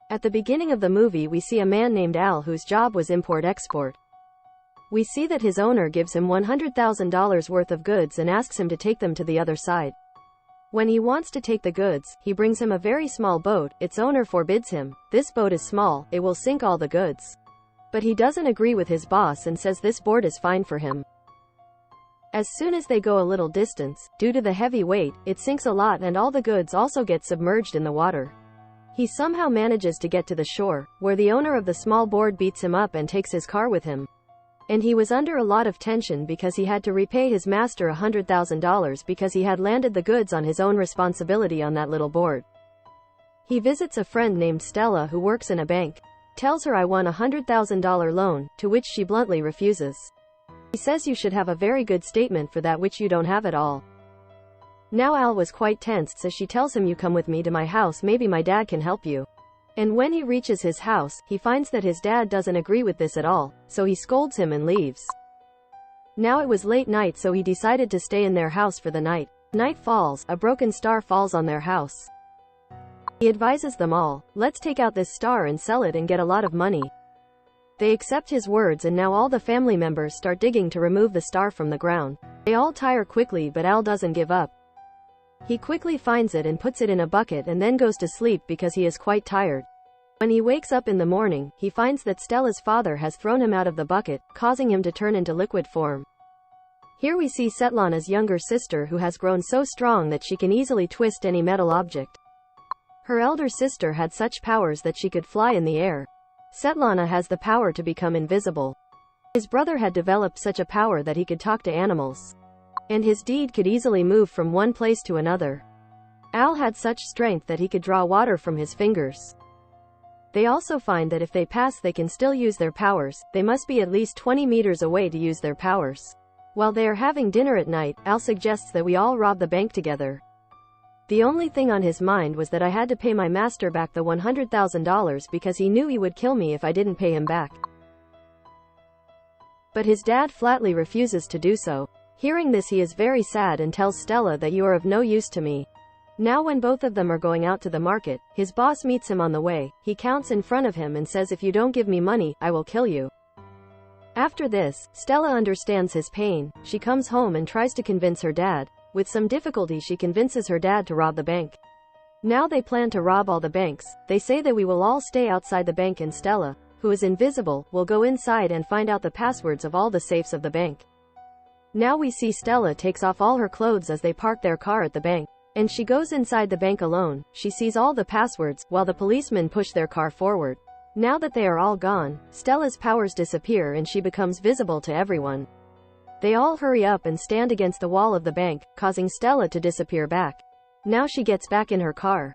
At the beginning of the movie we see a man named Al whose job was import-export. We see that his owner gives him $100,000 worth of goods and asks him to take them to the other side. When he wants to take the goods, he brings him a very small boat. Its owner forbids him. This boat is small, it will sink all the goods. But he doesn't agree with his boss and says this board is fine for him. As soon as they go a little distance, due to the heavy weight, it sinks a lot and all the goods also get submerged in the water. He somehow manages to get to the shore, where the owner of the small board beats him up and takes his car with him. And he was under a lot of tension because he had to repay his master $100,000 because he had landed the goods on his own responsibility on that little board. He visits a friend named Stella who works in a bank. Tells her I want a $100,000 loan, to which she bluntly refuses. He says you should have a very good statement for that which you don't have at all. Now Al was quite tensed, so she tells him you come with me to my house, maybe my dad can help you. And when he reaches his house, he finds that his dad doesn't agree with this at all, so he scolds him and leaves. Now it was late night, so he decided to stay in their house for the night. Night falls, a broken star falls on their house. He advises them all, let's take out this star and sell it and get a lot of money. They accept his words and now all the family members start digging to remove the star from the ground. They all tire quickly but Al doesn't give up. He quickly finds it and puts it in a bucket and then goes to sleep because he is quite tired. When he wakes up in the morning, he finds that Stella's father has thrown him out of the bucket, causing him to turn into liquid form. Here we see Svetlana's younger sister who has grown so strong that she can easily twist any metal object. Her elder sister had such powers that she could fly in the air. Svetlana has the power to become invisible. His brother had developed such a power that he could talk to animals. And his deed could easily move from one place to another. Al had such strength that he could draw water from his fingers. They also find that if they pass they can still use their powers. They must be at least 20 meters away to use their powers. While they are having dinner at night, Al suggests that we all rob the bank together. The only thing on his mind was that I had to pay my master back the $100,000 because he knew he would kill me if I didn't pay him back. But his dad flatly refuses to do so. Hearing this he is very sad and tells Stella that you are of no use to me. Now when both of them are going out to the market, his boss meets him on the way. He counts in front of him and says if you don't give me money, I will kill you. After this, Stella understands his pain. She comes home and tries to convince her dad. With some difficulty she convinces her dad to rob the bank. Now they plan to rob all the banks. They say that we will all stay outside the bank and Stella, who is invisible, will go inside and find out the passwords of all the safes of the bank. Now we see Stella takes off all her clothes as they park their car at the bank. And she goes inside the bank alone. She sees all the passwords, while the policemen push their car forward. Now that they are all gone, Stella's powers disappear and she becomes visible to everyone. They all hurry up and stand against the wall of the bank, causing Stella to disappear back. Now she gets back in her car.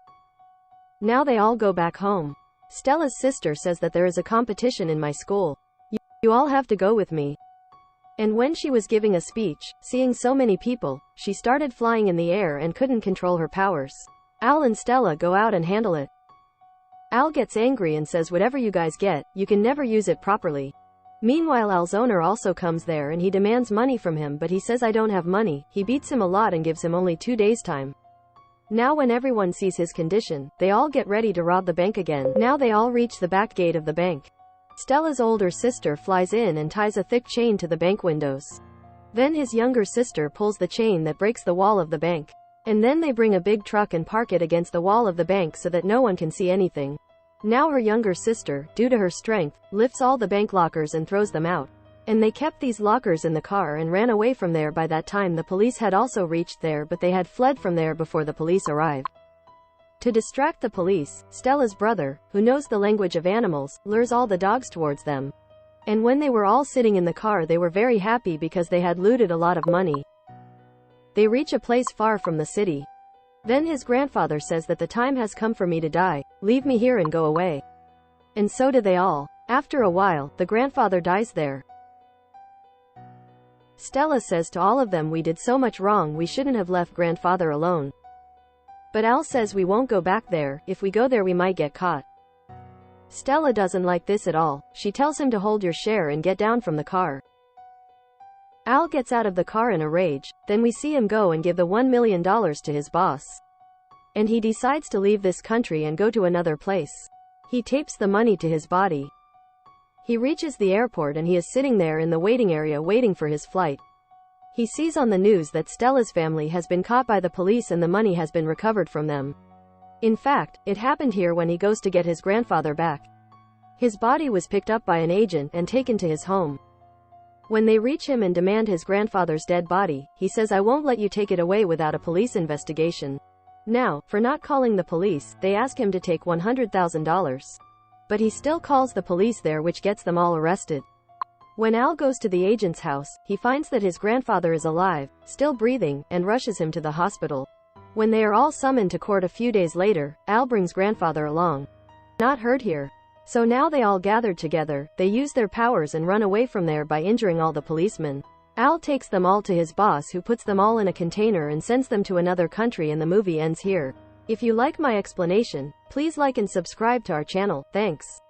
Now they all go back home. Stella's sister says that there is a competition in my school. You all have to go with me. And when she was giving a speech, seeing so many people, she started flying in the air and couldn't control her powers. Al and Stella go out and handle it. Al gets angry and says whatever you guys get, you can never use it properly. Meanwhile Al's owner also comes there and he demands money from him but he says I don't have money. He beats him a lot and gives him only 2 days time. Now when everyone sees his condition, they all get ready to rob the bank again. Now they all reach the back gate of the bank. Stella's older sister flies in and ties a thick chain to the bank windows. Then his younger sister pulls the chain that breaks the wall of the bank. And then they bring a big truck and park it against the wall of the bank so that no one can see anything. Now her younger sister, due to her strength, lifts all the bank lockers and throws them out. And they kept these lockers in the car and ran away from there. By that time the police had also reached there but they had fled from there before the police arrived. To distract the police, Stella's brother, who knows the language of animals, lures all the dogs towards them. And when they were all sitting in the car they were very happy because they had looted a lot of money. They reach a place far from the city. Then his grandfather says that the time has come for me to die, leave me here and go away. And so do they all. After a while, the grandfather dies there. Stella says to all of them we did so much wrong we shouldn't have left grandfather alone. But Al says we won't go back there, if we go there we might get caught. Stella doesn't like this at all. She tells him to hold your share and get down from the car. Al gets out of the car in a rage. Then we see him go and give the $1 million to his boss. And he decides to leave this country and go to another place. He tapes the money to his body. He reaches the airport and he is sitting there in the waiting area waiting for his flight. He sees on the news that Stella's family has been caught by the police and the money has been recovered from them. In fact, it happened here when he goes to get his grandfather back. His body was picked up by an agent and taken to his home. When they reach him and demand his grandfather's dead body, he says, "I won't let you take it away without a police investigation." Now, for not calling the police, they ask him to take $100,000. But he still calls the police there, which gets them all arrested. When Al goes to the agent's house, he finds that his grandfather is alive, still breathing, and rushes him to the hospital. When they are all summoned to court a few days later, Al brings grandfather along. Not heard here. So now they all gathered together, they use their powers and run away from there by injuring all the policemen. Al takes them all to his boss, who puts them all in a container and sends them to another country, and the movie ends here. If you like my explanation, please like and subscribe to our channel. Thanks.